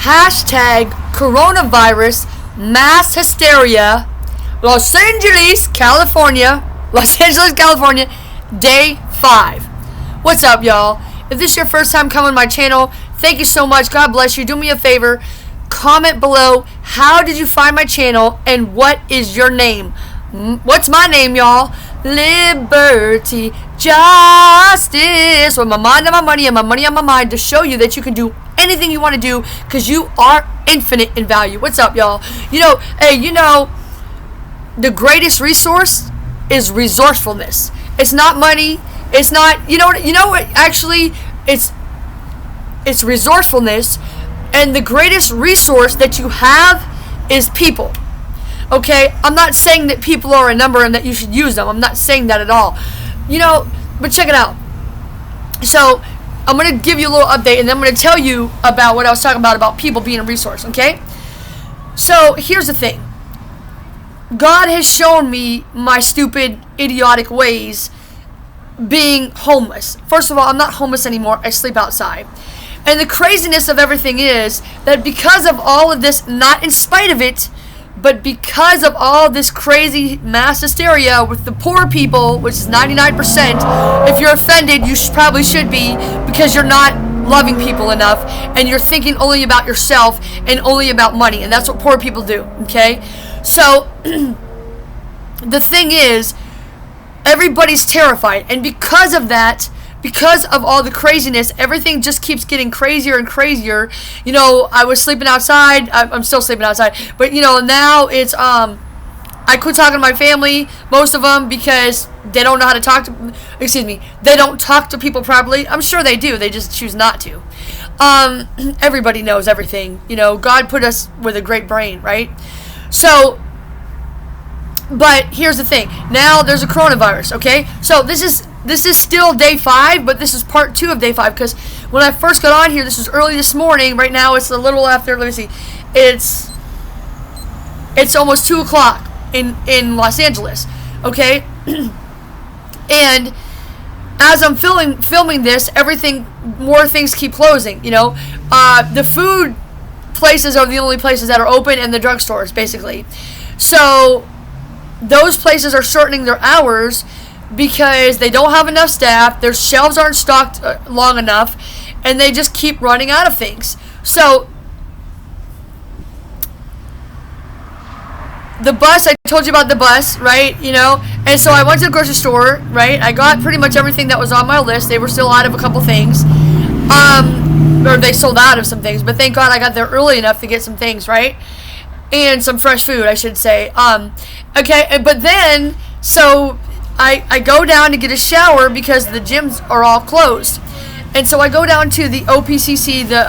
Hashtag coronavirus mass hysteria. Los Angeles, California. Day 5. What's up, y'all? If this is your first time coming to my channel, thank you so much. God bless you. Do me a favor. Comment below, how did you find my channel and what is your name? What's my name, y'all? Liberty, justice, with my mind on my money and my money on my mind, to show you that you can do anything you want to do because you are infinite in value. What's up, y'all? The greatest resource is resourcefulness. It's not money. It's not, actually, it's resourcefulness. And the greatest resource that you have is people. Okay? I'm not saying that people are a number and that you should use them. I'm not saying that at all. But check it out. So, I'm going to give you a little update, and then I'm going to tell you about what I was talking about people being a resource. Okay? So, here's the thing. God has shown me my stupid, idiotic ways being homeless. First of all, I'm not homeless anymore. I sleep outside. And the craziness of everything is that because of all of this, not in spite of it, but because of all this crazy mass hysteria with the poor people, which is 99%, if you're offended, you probably should be, because you're not loving people enough, and you're thinking only about yourself and only about money, and that's what poor people do, okay? So, the thing is, everybody's terrified, and because of that, because of all the craziness, everything just keeps getting crazier and crazier. I was sleeping outside. I'm still sleeping outside. But, now it's, I quit talking to my family, most of them, because they don't know how to talk to, they don't talk to people properly. I'm sure they do. They just choose not to. Everybody knows everything. God put us with a great brain, right? So, but here's the thing. Now there's a coronavirus, okay? So this is still day 5, but this is part 2 of day 5, because when I first got on here, this was early this morning. Right now it's a little after, let me see. It's almost 2 o'clock in Los Angeles, okay? And as I'm filming this, more things keep closing, The food places are the only places that are open, and the drugstores, basically. So those places are shortening their hours because they don't have enough staff, their shelves aren't stocked long enough, and they just keep running out of things. So the bus, I told you about the bus, right? And so I went to the grocery store, right? I got pretty much everything that was on my list. They were still out of a couple things. Or they sold out of some things, but thank God I got there early enough to get some things, right? And some fresh food, I should say. Okay, but then, so I go down to get a shower because the gyms are all closed. And so I go down to the OPCC, the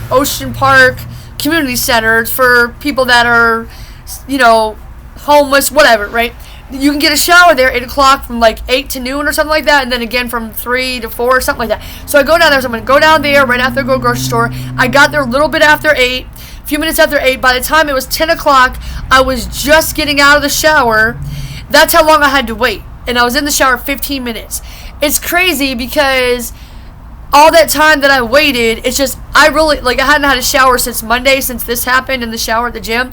Ocean Park Community Center, for people that are, homeless, whatever, right? You can get a shower there 8 o'clock from like 8 to noon or something like that, and then again from 3 to 4 or something like that. So I go down there, so I'm going to go down there right after I go to the grocery store. I got there a little bit after 8, a few minutes after 8. By the time it was 10 o'clock, I was just getting out of the shower. That's how long I had to wait. And I was in the shower 15 minutes. It's crazy because all that time that I waited, it's just, I hadn't had a shower since Monday, since this happened in the shower at the gym.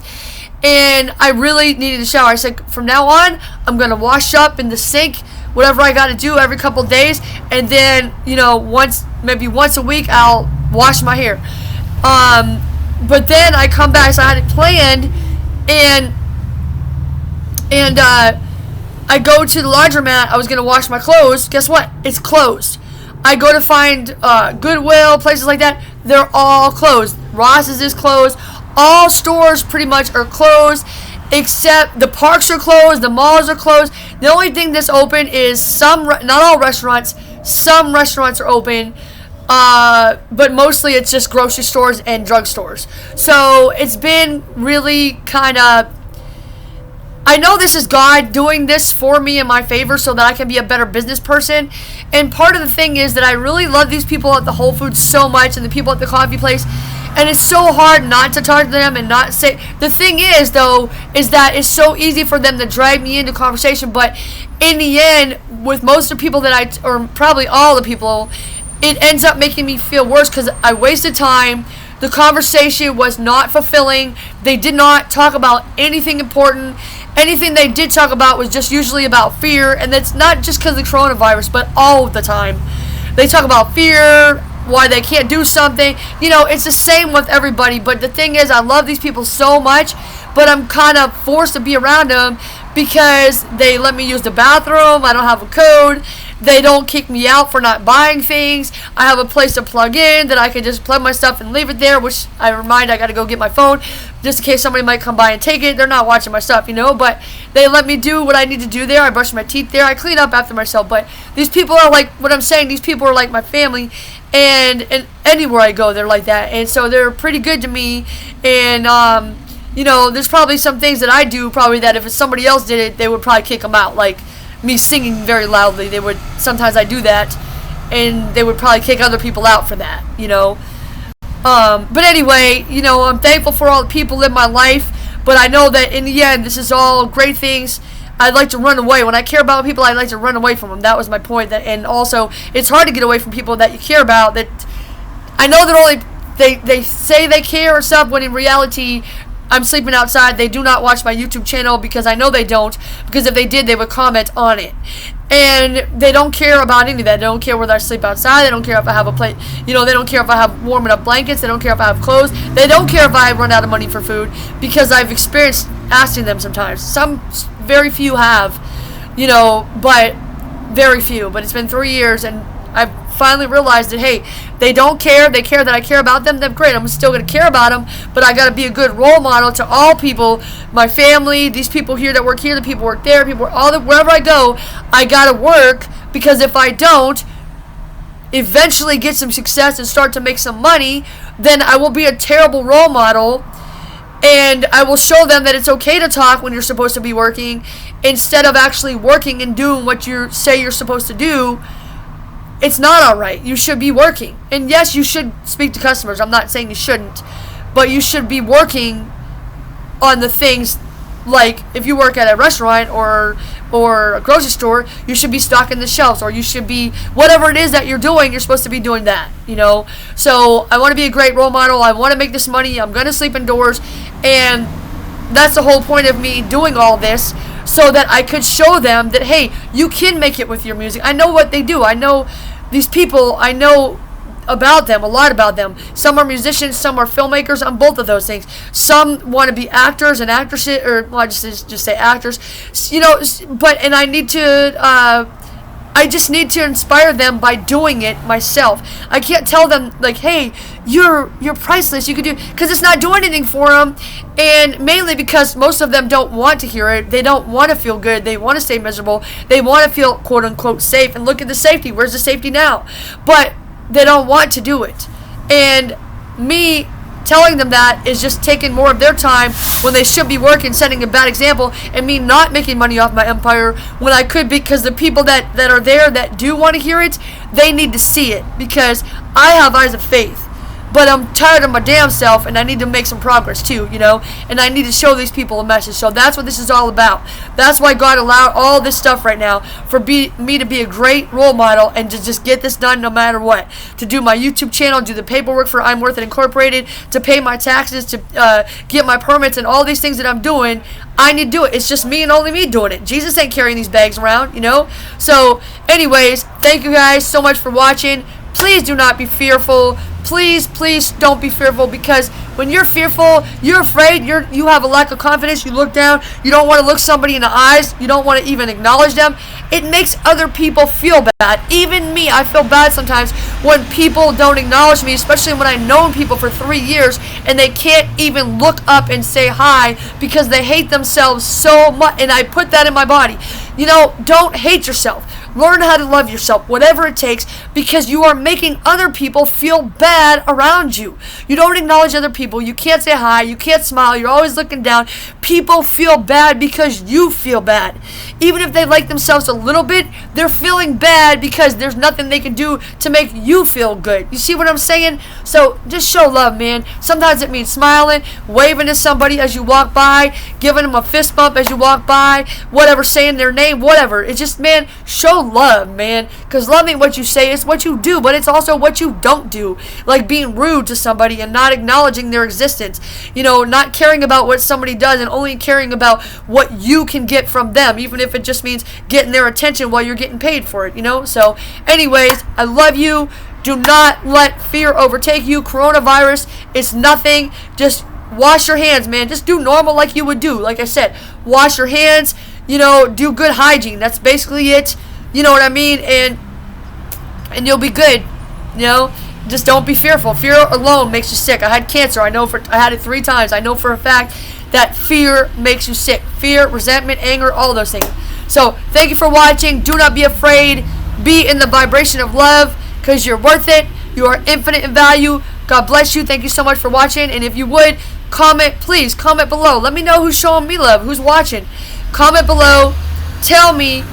And I really needed a shower. I said, from now on, I'm going to wash up in the sink, whatever I got to do every couple of days. And then, maybe once a week, I'll wash my hair. But then I come back, so I had it planned, and I go to the laundromat. I was going to wash my clothes. Guess what? It's closed. I go to find Goodwill, places like that. They're all closed. Ross's is closed. All stores pretty much are closed, except the parks are closed, the malls are closed. The only thing that's open is not all restaurants. Some restaurants are open, but mostly it's just grocery stores and drugstores. So it's been really kind of, I know this is God doing this for me in my favor so that I can be a better business person. And part of the thing is that I really love these people at the Whole Foods so much, and the people at the coffee place. And it's so hard not to talk to them and not say. The thing is, though, is that it's so easy for them to drag me into conversation. But in the end, with most of the people or probably all the people, it ends up making me feel worse because I wasted time The conversation was not fulfilling. They did not talk about anything important. Anything they did talk about was just usually about fear, and that's not just because of the coronavirus, but all the time. They talk about fear, why they can't do something. You know, it's the same with everybody, but the thing is, I love these people so much, but I'm kind of forced to be around them because they let me use the bathroom. I don't have a code. They don't kick me out for not buying things. I have a place to plug in that I can just plug my stuff and leave it there, which I got to go get my phone just in case somebody might come by and take it. They're not watching my stuff, but they let me do what I need to do there. I brush my teeth there. I clean up after myself. But these people are like, what I'm saying, these people are like my family, and anywhere I go, they're like that. And so they're pretty good to me. And, there's probably some things that I do probably that if somebody else did it, they would probably kick them out. Like me singing very loudly, sometimes I do that, and they would probably kick other people out for that, But anyway, I'm thankful for all the people in my life, but I know that in the end, this is all great things. I'd like to run away. When I care about people, I like to run away from them. That was my point. And also, it's hard to get away from people that you care about. That I know that only they say they care or stuff, when in reality, I'm sleeping outside. They do not watch my YouTube channel because I know they don't. Because if they did, they would comment on it. And they don't care about any of that. They don't care whether I sleep outside. They don't care if I have a plate. They don't care if I have warm enough blankets. They don't care if I have clothes. They don't care if I run out of money for food, because I've experienced asking them sometimes. Very few have, but very few. But it's been 3 years, and I've finally realized that, hey, they don't care. They care that I care about them. Then great, I'm still going to care about them, but I got to be a good role model to all people, my family, these people here that work here, the people work there, wherever I go, I got to work, because if I don't eventually get some success and start to make some money, then I will be a terrible role model, and I will show them that it's okay to talk when you're supposed to be working instead of actually working and doing what you say you're supposed to do. It's not alright. You should be working. And yes, you should speak to customers. I'm not saying you shouldn't. But you should be working on the things, like if you work at a restaurant or a grocery store, you should be stocking the shelves, or you should be, whatever it is that you're doing, you're supposed to be doing that, So I want to be a great role model. I want to make this money. I'm going to sleep indoors. And that's the whole point of me doing all this, so that I could show them that, hey, you can make it with your music. I know what they do. I know these people. I know about them, a lot about them. Some are musicians, some are filmmakers. I'm both of those things. Some want to be actors and actresses, or well, I just say actors. And I just need to inspire them by doing it myself. I can't tell them, like, hey, you're priceless, you could do, because it's not doing anything for them. And mainly because most of them don't want to hear it. They don't want to feel good. They want to stay miserable. They want to feel quote unquote safe. And look at the safety. Where's the safety now? But they don't want to do it. And me telling them that is just taking more of their time when they should be working, setting a bad example, and me not making money off my empire when I could, because the people that are there that do want to hear it, they need to see it, because I have eyes of faith. But I'm tired of my damn self, and I need to make some progress too, and I need to show these people a message. So that's what this is all about. That's why God allowed all this stuff right now, for me to be a great role model and to just get this done no matter what. To do my YouTube channel, do the paperwork for I'm Worth It Incorporated, to pay my taxes, to get my permits, and all these things that I'm doing. I need to do it. It's just me and only me doing it. Jesus ain't carrying these bags around, So anyways, thank you guys so much for watching. Please do not be fearful. Please don't be fearful, because when you're fearful, you're afraid, you have a lack of confidence, you look down, you don't want to look somebody in the eyes, you don't want to even acknowledge them. It makes other people feel bad. Even me, I feel bad sometimes when people don't acknowledge me, especially when I've known people for 3 years and they can't even look up and say hi because they hate themselves so much, and I put that in my body. Don't hate yourself. Learn how to love yourself, whatever it takes, because you are making other people feel bad around you. You don't acknowledge other people. You can't say hi. You can't smile. You're always looking down. People feel bad because you feel bad. Even if they like themselves a little bit, they're feeling bad because there's nothing they can do to make you feel good. You see what I'm saying? So just show love, man. Sometimes it means smiling, waving to somebody as you walk by, giving them a fist bump as you walk by, whatever, saying their name, whatever. It's just, man, show love, man. Because love ain't what you say, it's what you do. But it's also what you don't do. Like being rude to somebody and not acknowledging their existence. You know, not caring about what somebody does and only caring about what you can get from them. Even if it just means getting their attention while you're getting paid for it, you know. So anyways, I love you. Do not let fear overtake you. Coronavirus is nothing. Just wash your hands, man. Just do normal like you would do. Like I said, wash your hands. You know, do good hygiene. That's basically it. You know what I mean? And you'll be good. You know, just don't be fearful. Fear alone makes you sick. I had cancer. I had it 3 times. I know for a fact that fear makes you sick. Fear, resentment, anger, all those things. So thank you for watching. Do not be afraid. Be in the vibration of love, because you're worth it. You are infinite in value. God bless you. Thank you so much for watching. And if you would, please comment below. Let me know who's showing me love, who's watching. Comment below. Tell me,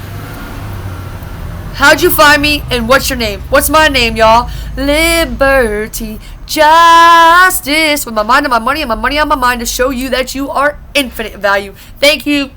how'd you find me and what's your name? What's my name, y'all? Liberty, justice. With my mind on my money and my money on my mind, to show you that you are infinite value. Thank you.